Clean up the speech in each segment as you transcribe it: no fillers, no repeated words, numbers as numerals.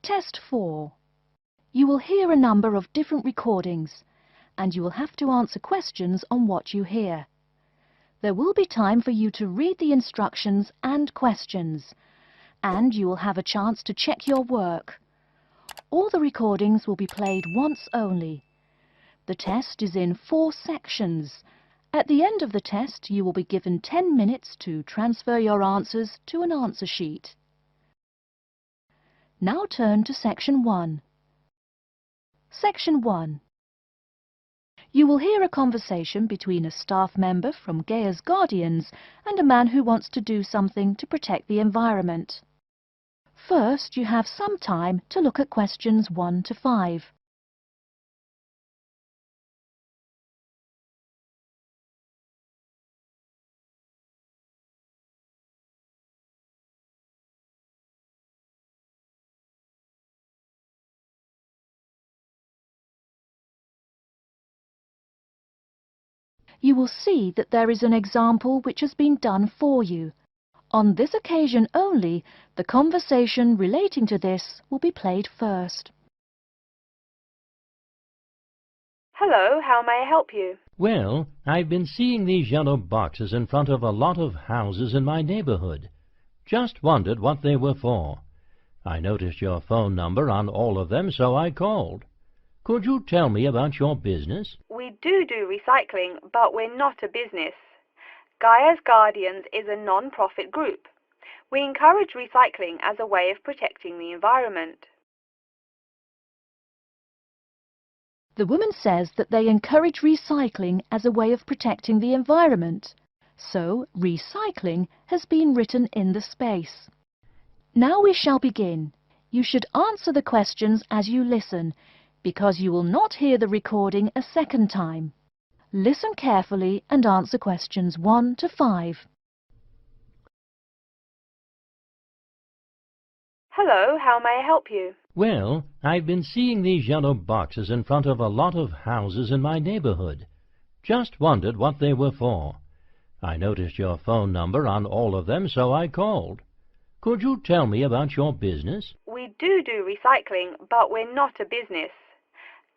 Test 4. You will hear a number of different recordings, and you will have to answer questions on what you hear. There will be time for you to read the instructions and questions, and you will have a chance to check your work. All the recordings will be played once only. The test is in 4 sections. At the end of the test, you will be given 10 minutes to transfer your answers to an answer sheet. Now turn to Section 1. Section 1. You will hear a conversation between a staff member from Gaia's Guardians and a man who wants to do something to protect the environment. First, you have some time to look at questions 1 to 5. You will see that there is an example which has been done for you. On this occasion only, the conversation relating to this will be played first. Hello, how may I help you? Well, I've been seeing these yellow boxes in front of a lot of houses in my neighborhood. Just wondered what they were for. I noticed your phone number on all of them, so I called. Could you tell me about your business? We do recycling, but we're not a business. Gaia's Guardians is a non-profit group. We encourage recycling as a way of protecting the environment. The woman says that they encourage recycling as a way of protecting the environment. So, recycling has been written in the space. Now we shall begin. You should answer the questions as you listen, because you will not hear the recording a second time. Listen carefully and answer questions 1 to 5. Hello, how may I help you? Well, I've been seeing these yellow boxes in front of a lot of houses in my neighborhood. Just wondered what they were for. I noticed your phone number on all of them, so I called. Could you tell me about your business? We do recycling, but we're not a business.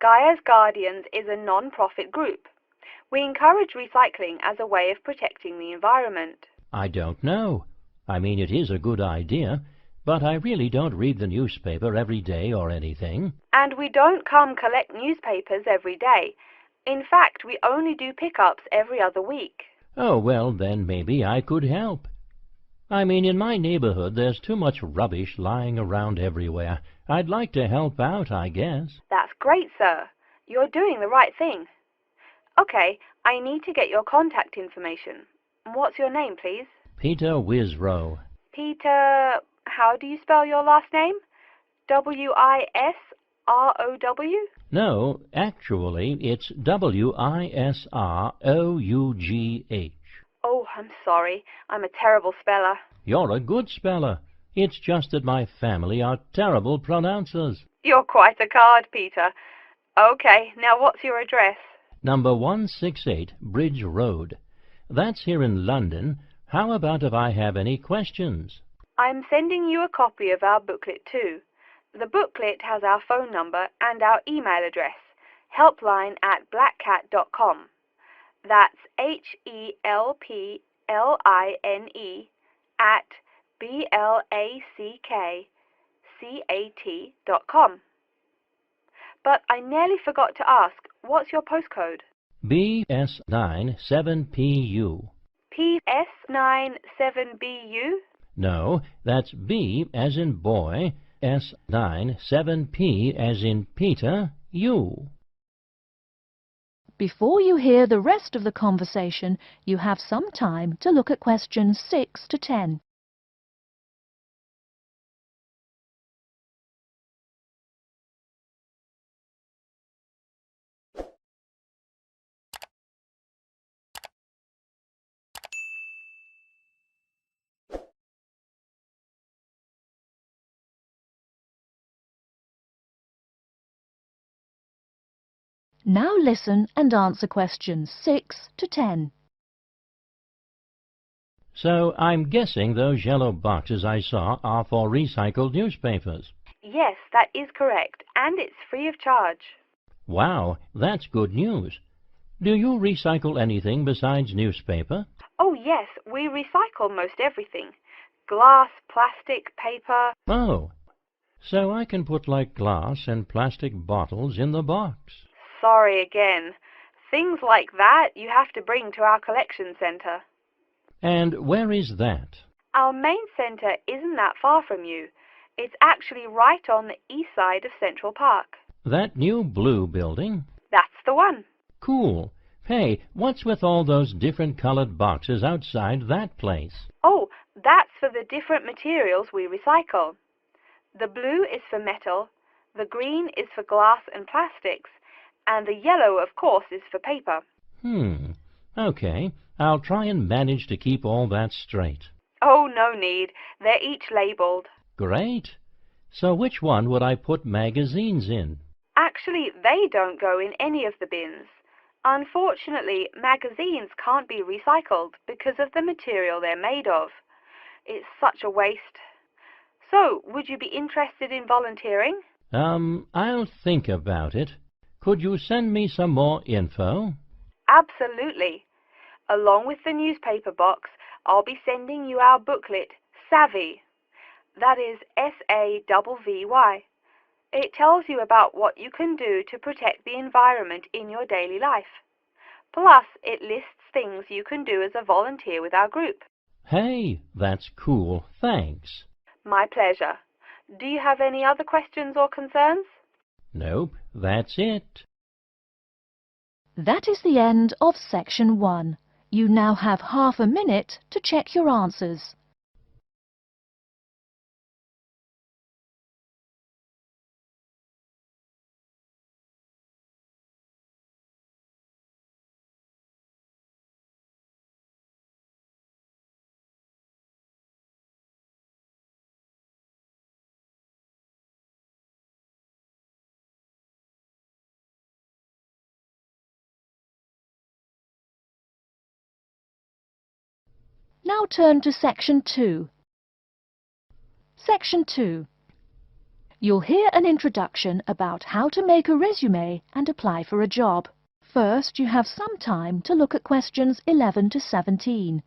Gaia's Guardians is a non-profit group. We encourage recycling as a way of protecting the environment. I don't know. I mean, it is a good idea, but I really don't read the newspaper every day or anything. And we don't come collect newspapers every day. In fact, we only do pickups every other week. Oh, well, then maybe I could help. I mean, in my neighborhood, there's too much rubbish lying around everywhere. I'd like to help out, I guess. That's great, sir. You're doing the right thing. Okay, I need to get your contact information. What's your name, please? Peter Wisrow. Peter, how do you spell your last name? W-I-S-R-O-W? No, actually, it's W-I-S-R-O-U-G-H. Oh, I'm sorry. I'm a terrible speller. You're a good speller. It's just that my family are terrible pronouncers. You're quite a card, Peter. Okay, now what's your address? Number 168 Bridge Road. That's here in London. How about if I have any questions? I'm sending you a copy of our booklet too. The booklet has our phone number and our email address, helpline@blackcat.com. That's HELPLINE at BLACKCAT.com. But I nearly forgot to ask, what's your postcode? BS9 7PU. PS97BU? No, that's B as in boy, S9 7P as in Peter, U. Before you hear the rest of the conversation, you have some time to look at questions 6 to 10. Now listen and answer questions 6 to 10. So I'm guessing those yellow boxes I saw are for recycled newspapers. Yes, that is correct, and it's free of charge. Wow, that's good news. Do you recycle anything besides newspaper? Oh yes, we recycle most everything. Glass, plastic, paper. Oh, so I can put like glass and plastic bottles in the box. Sorry again. Things like that you have to bring to our collection centre. And where is that? Our main centre isn't that far from you. It's actually right on the east side of Central Park. That new blue building? That's the one. Cool. Hey, what's with all those different colored boxes outside that place? Oh, that's for the different materials we recycle. The blue is for metal, the green is for glass and plastics, and the yellow, of course, is for paper. Okay. I'll try and manage to keep all that straight. Oh, no need. They're each labelled. Great. So which one would I put magazines in? Actually, they don't go in any of the bins. Unfortunately, magazines can't be recycled because of the material they're made of. It's such a waste. So, would you be interested in volunteering? I'll think about it. Could you send me some more info? Absolutely. Along with the newspaper box, I'll be sending you our booklet, Savvy. That is SAVVY. It tells you about what you can do to protect the environment in your daily life. Plus, it lists things you can do as a volunteer with our group. Hey, that's cool. Thanks. My pleasure. Do you have any other questions or concerns? Nope, that's it. That is the end of Section 1. You now have half a minute to check your answers. Now turn to Section 2. Section 2. You'll hear an introduction about how to make a resume and apply for a job. First, you have some time to look at questions 11 to 17.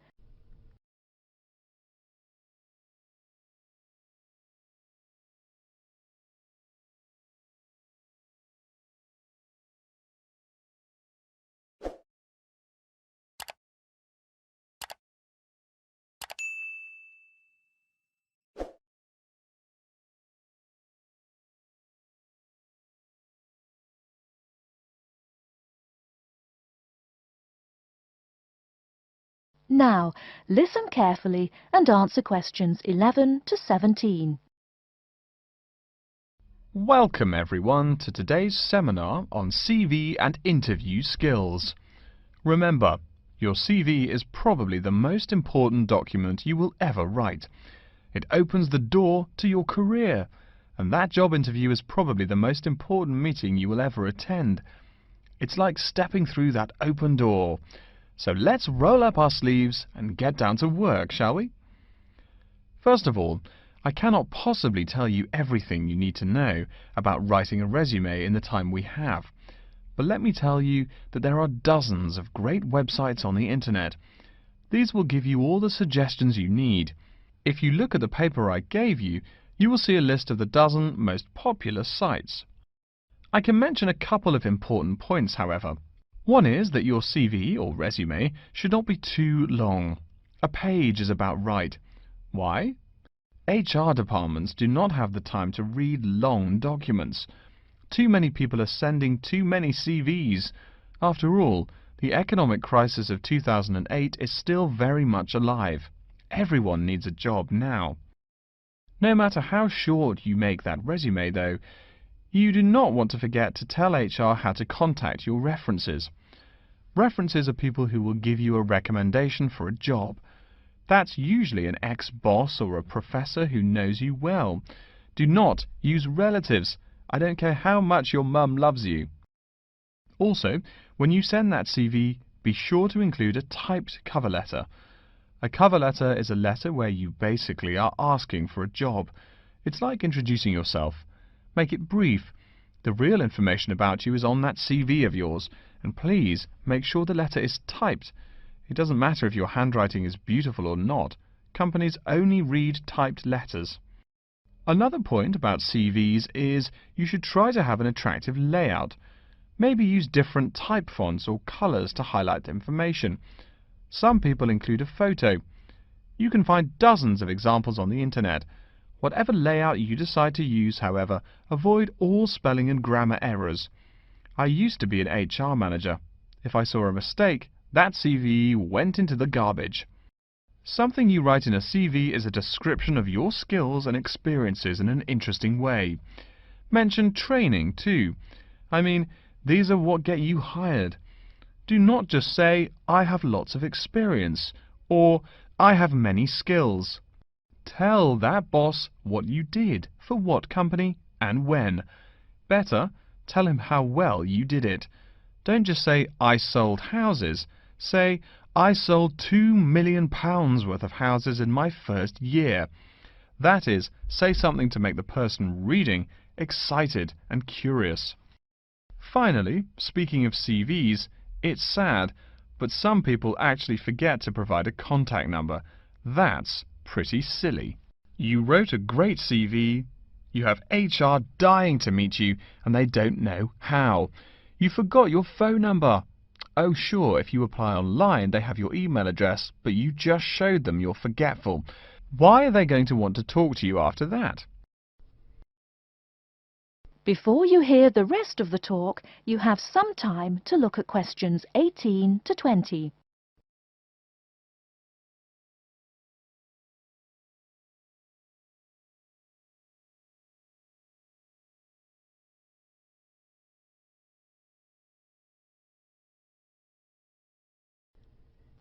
Now, listen carefully and answer questions 11 to 17. Welcome everyone to today's seminar on CV and interview skills. Remember, your CV is probably the most important document you will ever write. It opens the door to your career, and that job interview is probably the most important meeting you will ever attend. It's like stepping through that open door. So let's roll up our sleeves and get down to work, shall we? First of all, I cannot possibly tell you everything you need to know about writing a resume in the time we have. But let me tell you that there are dozens of great websites on the internet. These will give you all the suggestions you need. If you look at the paper I gave you, you will see a list of the dozen most popular sites. I can mention a couple of important points, however. One is that your CV or resume should not be too long. A page is about right. Why? HR departments do not have the time to read long documents. Too many people are sending too many CVs. After all, the economic crisis of 2008 is still very much alive. Everyone needs a job now. No matter how short you make that resume, though, you do not want to forget to tell HR how to contact your references. References are people who will give you a recommendation for a job. That's usually an ex-boss or a professor who knows you well. Do not use relatives. I don't care how much your mum loves you. Also, when you send that CV, be sure to include a typed cover letter. A cover letter is a letter where you basically are asking for a job. It's like introducing yourself. Make it brief. The real information about you is on that CV of yours, and please make sure the letter is typed. It doesn't matter if your handwriting is beautiful or not. Companies only read typed letters. Another point about CVs is you should try to have an attractive layout. Maybe use different type fonts or colours to highlight information. Some people include a photo. You can find dozens of examples on the internet. Whatever layout you decide to use, however, avoid all spelling and grammar errors. I used to be an HR manager. If I saw a mistake, that CV went into the garbage. Something you write in a CV is a description of your skills and experiences in an interesting way. Mention training too. I mean, these are what get you hired. Do not just say, I have lots of experience, or I have many skills. Tell that boss what you did, for what company, and when. Better, tell him how well you did it. Don't just say, I sold houses. Say, I sold £2 million worth of houses in my first year. That is, say something to make the person reading excited and curious. Finally, speaking of CVs, it's sad, but some people actually forget to provide a contact number. That's pretty silly. You wrote a great CV, you have HR dying to meet you, and they don't know how. You forgot your phone number. Oh sure, if you apply online they have your email address, but you just showed them you're forgetful. Why are they going to want to talk to you after that? Before you hear the rest of the talk, you have some time to look at questions 18 to 20.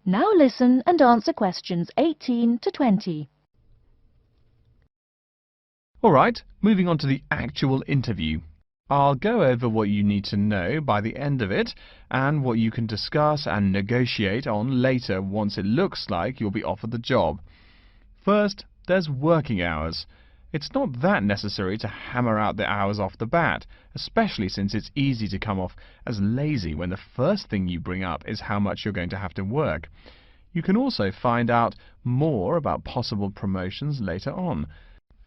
Now listen and answer questions 18 to 20. Alright, moving on to the actual interview. I'll go over what you need to know by the end of it, and what you can discuss and negotiate on later once it looks like you'll be offered the job. First, there's working hours. It's not that necessary to hammer out the hours off the bat, especially since it's easy to come off as lazy when the first thing you bring up is how much you're going to have to work. You can also find out more about possible promotions later on.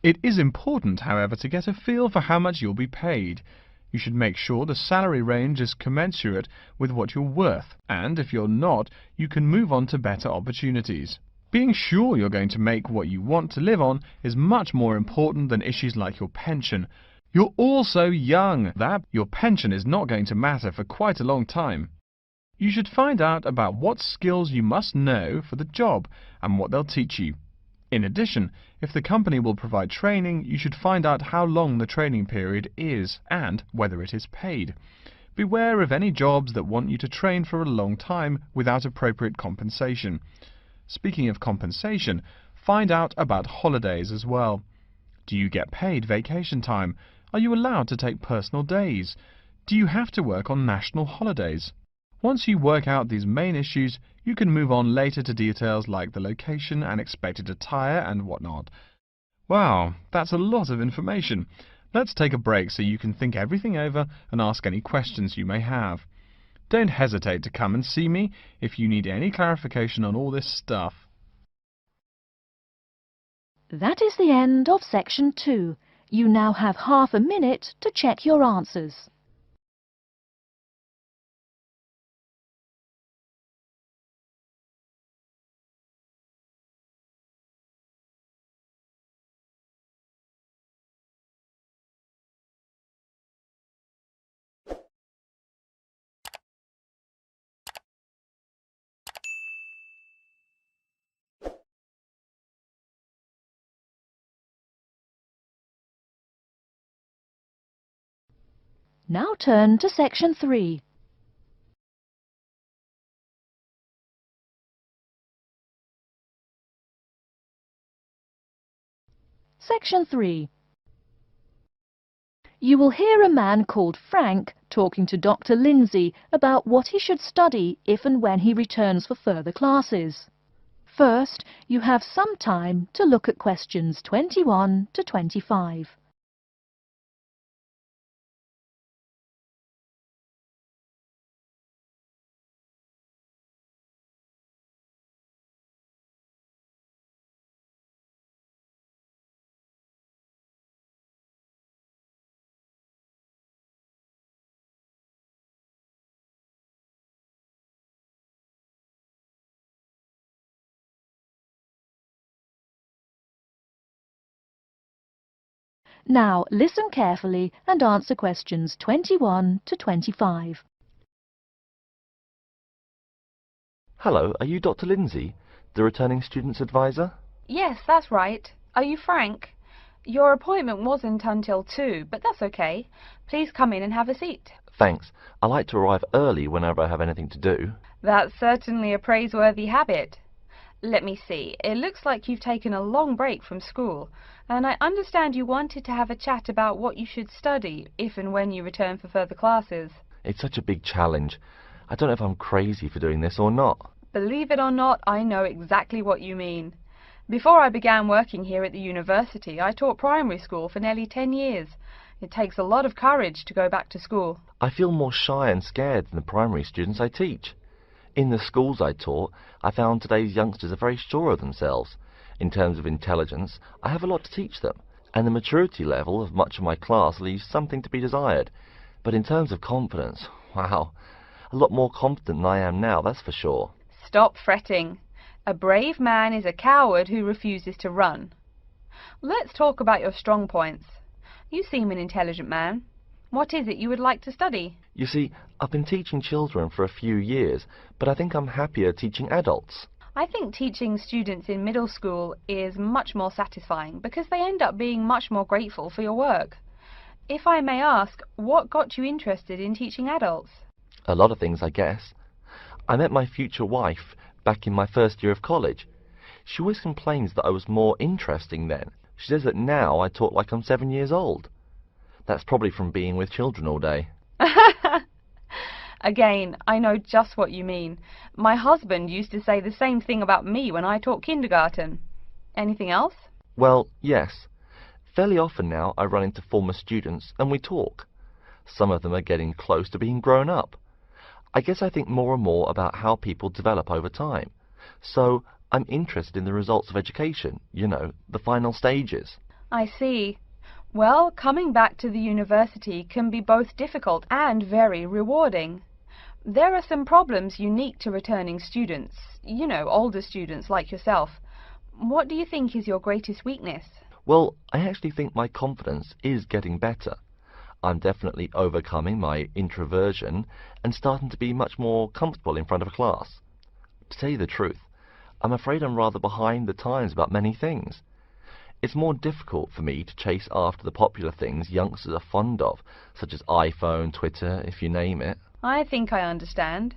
It is important, however, to get a feel for how much you'll be paid. You should make sure the salary range is commensurate with what you're worth, and if you're not, you can move on to better opportunities. Being sure you're going to make what you want to live on is much more important than issues like your pension. You're all so young that your pension is not going to matter for quite a long time. You should find out about what skills you must know for the job and what they'll teach you. In addition, if the company will provide training, you should find out how long the training period is and whether it is paid. Beware of any jobs that want you to train for a long time without appropriate compensation. Speaking of compensation, find out about holidays as well. Do you get paid vacation time? Are you allowed to take personal days? Do you have to work on national holidays? Once you work out these main issues, you can move on later to details like the location and expected attire and whatnot. Wow, that's a lot of information. Let's take a break so you can think everything over and ask any questions you may have. Don't hesitate to come and see me if you need any clarification on all this stuff. That is the end of section 2. You now have half a minute to check your answers. Now turn to section 3. Section 3. You will hear a man called Frank talking to Dr. Lindsay about what he should study if and when he returns for further classes. First, you have some time to look at questions 21 to 25. Now listen carefully and answer questions 21 to 25. Hello, are you Dr. Lindsay, the returning students advisor? Yes, that's right. Are you Frank? Your appointment wasn't until 2, but that's okay. Please come in and have a seat. Thanks. I like to arrive early whenever I have anything to do. That's certainly a praiseworthy habit. Let me see. It looks like you've taken a long break from school, and I understand you wanted to have a chat about what you should study if and when you return for further classes. It's such a big challenge. I don't know if I'm crazy for doing this or not. Believe it or not, I know exactly what you mean. Before I began working here at the university, I taught primary school for nearly 10 years. It takes a lot of courage to go back to school. I feel more shy and scared than the primary students I teach. In the schools I taught, I found today's youngsters are very sure of themselves. In terms of intelligence, I have a lot to teach them, and the maturity level of much of my class leaves something to be desired. But in terms of confidence, wow, a lot more confident than I am now, that's for sure. Stop fretting. A brave man is a coward who refuses to run. Let's talk about your strong points. You seem an intelligent man. What is it you would like to study? You see, I've been teaching children for a few years, but I think I'm happier teaching adults. I think teaching students in middle school is much more satisfying because they end up being much more grateful for your work. If I may ask, what got you interested in teaching adults? A lot of things, I guess. I met my future wife back in my first year of college. She always complains that I was more interesting then. She says that now I talk like I'm 7 years old. That's probably from being with children all day. Again, I know just what you mean. My husband used to say the same thing about me when I taught kindergarten. Anything else? Well, yes. Fairly often now I run into former students and we talk. Some of them are getting close to being grown up. I guess I think more and more about how people develop over time. So I'm interested in the results of education, you know, the final stages. I see. Well, coming back to the university can be both difficult and very rewarding. There are some problems unique to returning students, you know, older students like yourself. What do you think is your greatest weakness? Well, I actually think my confidence is getting better. I'm definitely overcoming my introversion and starting to be much more comfortable in front of a class. To tell you the truth, I'm afraid I'm rather behind the times about many things. It's more difficult for me to chase after the popular things youngsters are fond of, such as iPhone, Twitter, if you name it. I think I understand.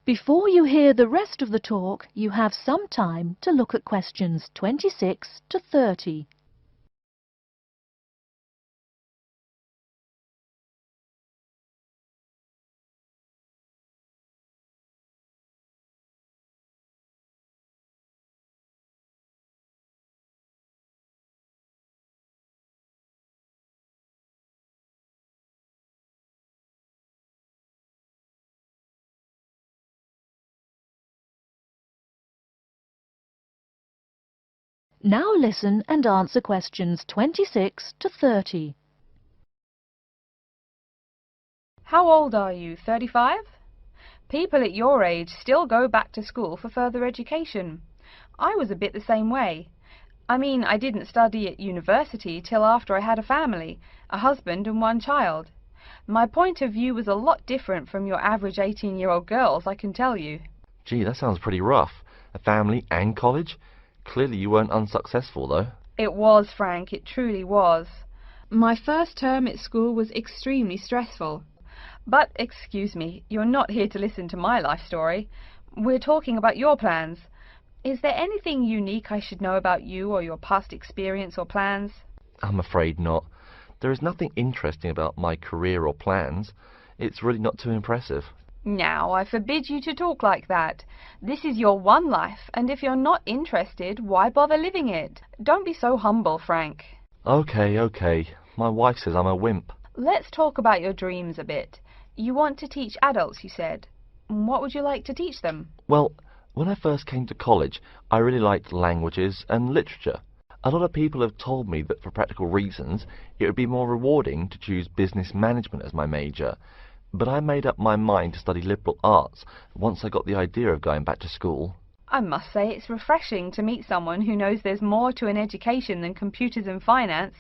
Before you hear the rest of the talk, you have some time to look at questions 26 to 30. Now listen and answer questions 26 to 30. How old are you? 35? People at your age still go back to school for further education. I was a bit the same way. I mean, I didn't study at university till after I had a family, a husband and one child. My point of view was a lot different from your average 18-year-old girls, I can tell you. Gee, that sounds pretty rough. A family and college? Clearly you weren't unsuccessful, though. It was, Frank, it truly was. My first term at school was extremely stressful. But, excuse me, you're not here to listen to my life story. We're talking about your plans. Is there anything unique I should know about you or your past experience or plans? I'm afraid not. There is nothing interesting about my career or plans. It's really not too impressive. Now, I forbid you to talk like that. This is your one life, and if you're not interested, why bother living it? Don't be so humble, Frank. Okay. My wife says I'm a wimp. Let's talk about your dreams a bit. You want to teach adults, you said. What would you like to teach them? Well, when I first came to college, I really liked languages and literature. A lot of people have told me that for practical reasons, it would be more rewarding to choose business management as my major. But I made up my mind to study liberal arts once I got the idea of going back to school. I must say it's refreshing to meet someone who knows there's more to an education than computers and finance.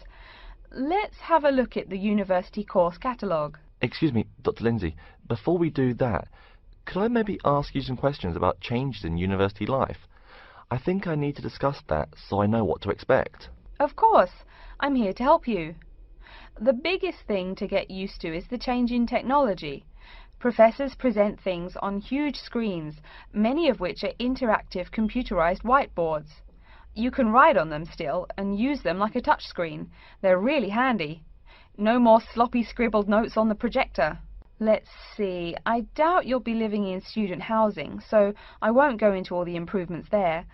Let's have a look at the university course catalogue. Excuse me, Dr. Lindsay, before we do that, could I maybe ask you some questions about changes in university life? I think I need to discuss that so I know what to expect. Of course, I'm here to help you. The biggest thing to get used to is the change in technology. Professors present things on huge screens, many of which are interactive computerized whiteboards. You can write on them still and use them like a touchscreen. They're really handy. No more sloppy scribbled notes on the projector. Let's see, I doubt you'll be living in student housing, so I won't go into all the improvements there.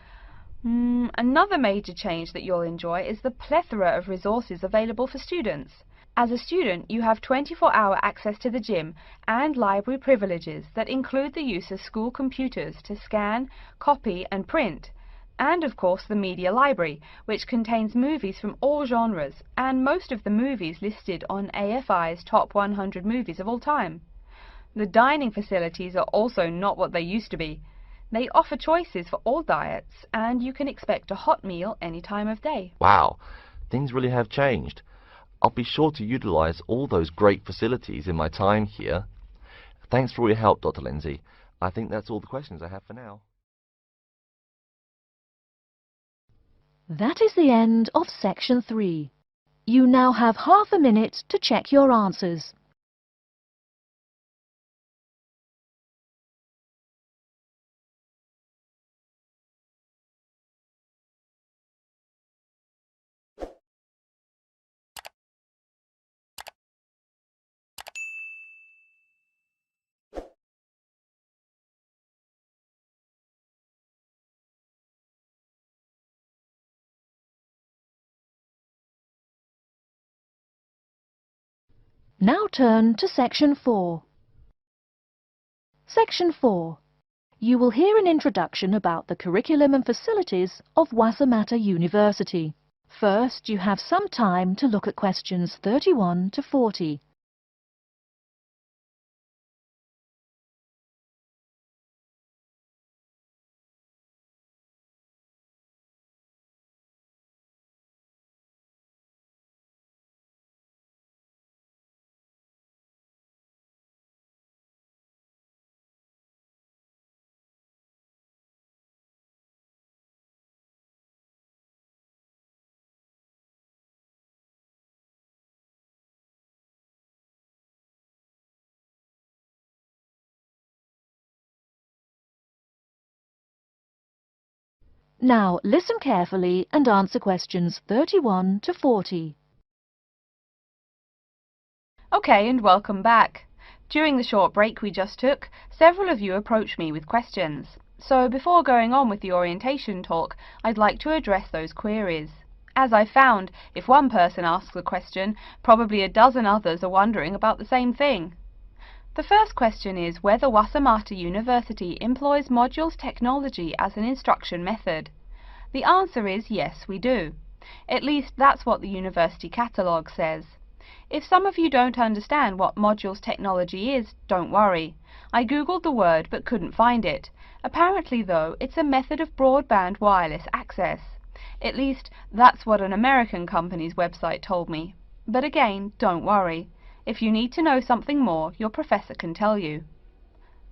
Another major change that you'll enjoy is the plethora of resources available for students. As a student, you have 24-hour access to the gym and library privileges that include the use of school computers to scan, copy and print, and of course the media library, which contains movies from all genres and most of the movies listed on AFI's top 100 movies of all time. The dining facilities are also not what they used to be. They offer choices for all diets, and you can expect a hot meal any time of day. Wow, things really have changed. I'll be sure to utilize all those great facilities in my time here. Thanks for all your help, Dr. Lindsay. I think that's all the questions I have for now. That is the end of section 3. You now have half a minute to check your answers. Now turn to section 4. Section 4. You will hear an introduction about the curriculum and facilities of Wassamata University. First, you have some time to look at questions 31 to 40. Now listen carefully and answer questions 31 to 40. Okay, and welcome back. During the short break we just took, several of you approached me with questions. So before going on with the orientation talk, I'd like to address those queries. As I found, if one person asks a question, probably a dozen others are wondering about the same thing. The first question is whether Wassamata University employs modules technology as an instruction method. The answer is yes, we do. At least that's what the university catalogue says. If some of you don't understand what modules technology is, don't worry. I googled the word but couldn't find it. Apparently though, it's a method of broadband wireless access. At least that's what an American company's website told me. But again, don't worry. If you need to know something more, your professor can tell you.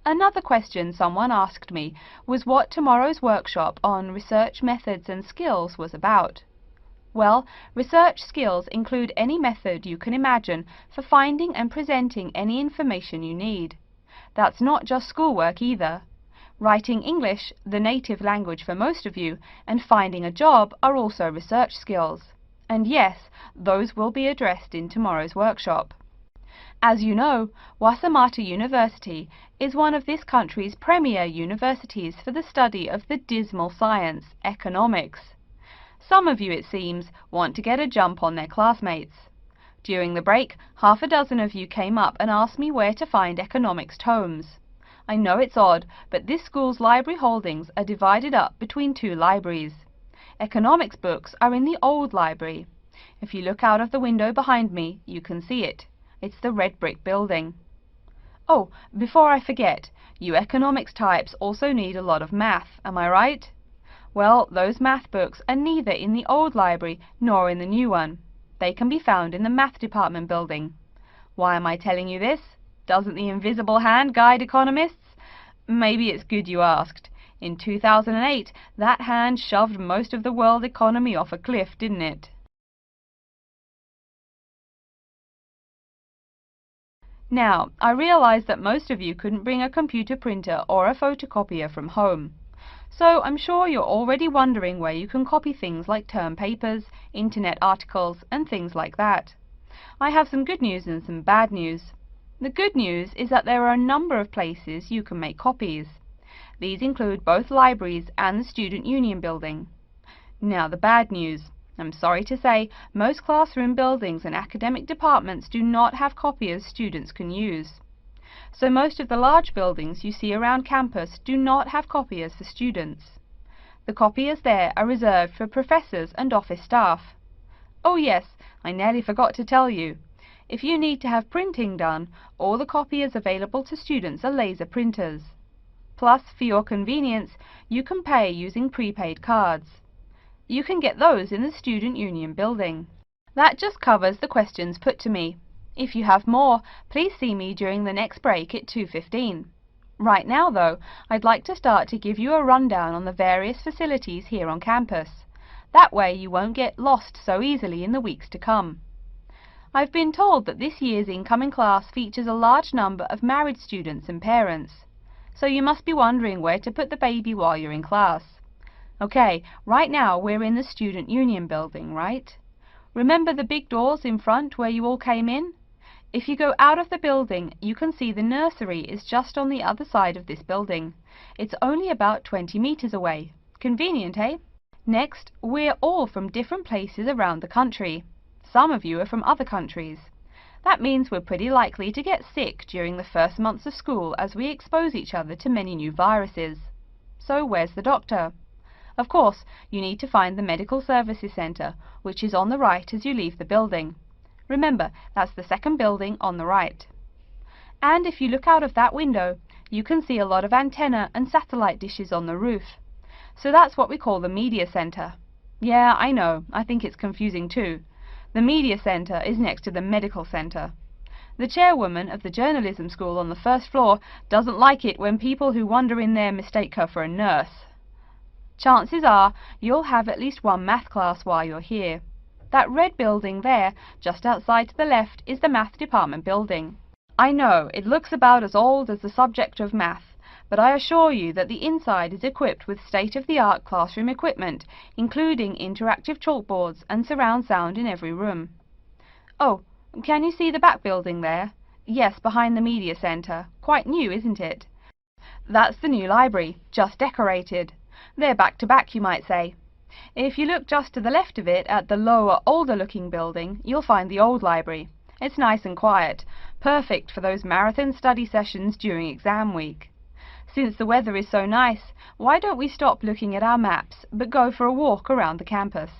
Another question someone asked me was what tomorrow's workshop on research methods and skills was about. Well, research skills include any method you can imagine for finding and presenting any information you need. That's not just schoolwork either. Writing English, the native language for most of you, and finding a job are also research skills. And yes, those will be addressed in tomorrow's workshop. As you know, Wasamata University is one of this country's premier universities for the study of the dismal science, economics. Some of you, it seems, want to get a jump on their classmates. During the break, half a dozen of you came up and asked me where to find economics tomes. I know it's odd, but this school's library holdings are divided up between two libraries. Economics books are in the old library. If you look out of the window behind me, you can see it. It's the red brick building. Oh, before I forget, you economics types also need a lot of math, am I right? Well, those math books are neither in the old library nor in the new one. They can be found in the math department building. Why am I telling you this? Doesn't the invisible hand guide economists? Maybe it's good you asked. In 2008, that hand shoved most of the world economy off a cliff, didn't it? Now, I realize that most of you couldn't bring a computer printer or a photocopier from home. So I'm sure you're already wondering where you can copy things like term papers, internet articles, and things like that. I have some good news and some bad news. The good news is that there are a number of places you can make copies. These include both libraries and the Student Union building. Now the bad news. I'm sorry to say, most classroom buildings and academic departments do not have copiers students can use. So most of the large buildings you see around campus do not have copiers for students. The copiers there are reserved for professors and office staff. Oh yes, I nearly forgot to tell you. If you need to have printing done, all the copiers available to students are laser printers. Plus, for your convenience, you can pay using prepaid cards. You can get those in the Student Union building. That just covers the questions put to me. If you have more, please see me during the next break at 2:15. Right now, though, I'd like to start to give you a rundown on the various facilities here on campus. That way you won't get lost so easily in the weeks to come. I've been told that this year's incoming class features a large number of married students and parents. So you must be wondering where to put the baby while you're in class. Okay, right now we're in the Student Union building, right? Remember the big doors in front where you all came in? If you go out of the building, you can see the nursery is just on the other side of this building. It's only about 20 meters away. Convenient, eh? Next, we're all from different places around the country. Some of you are from other countries. That means we're pretty likely to get sick during the first months of school as we expose each other to many new viruses. So where's the doctor? Of course, you need to find the Medical Services Centre, which is on the right as you leave the building. Remember, that's the second building on the right. And if you look out of that window, you can see a lot of antenna and satellite dishes on the roof. So that's what we call the Media Centre. Yeah, I know, I think it's confusing too. The Media Centre is next to the Medical Centre. The chairwoman of the journalism school on the first floor doesn't like it when people who wander in there mistake her for a nurse. Chances are you'll have at least one math class while you're here. That red building there, just outside to the left, is the math department building. I know, it looks about as old as the subject of math, but I assure you that the inside is equipped with state-of-the-art classroom equipment, including interactive chalkboards and surround sound in every room. Oh, can you see the back building there? Yes, behind the Media Centre. Quite new, isn't it? That's the new library, just decorated. They're back to back, you might say. If you look just to the left of it at the lower, older-looking building, you'll find the old library. It's nice and quiet, perfect for those marathon study sessions during exam week. Since the weather is so nice, why don't we stop looking at our maps, but go for a walk around the campus?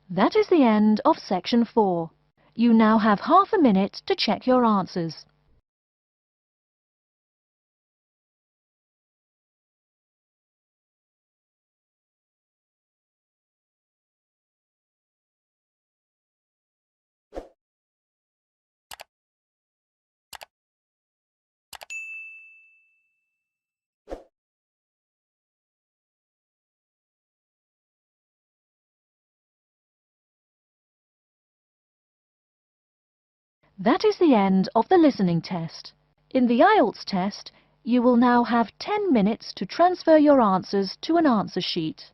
That is the end of section 4. You now have half a minute to check your answers. That is the end of the listening test. In the IELTS test, you will now have 10 minutes to transfer your answers to an answer sheet.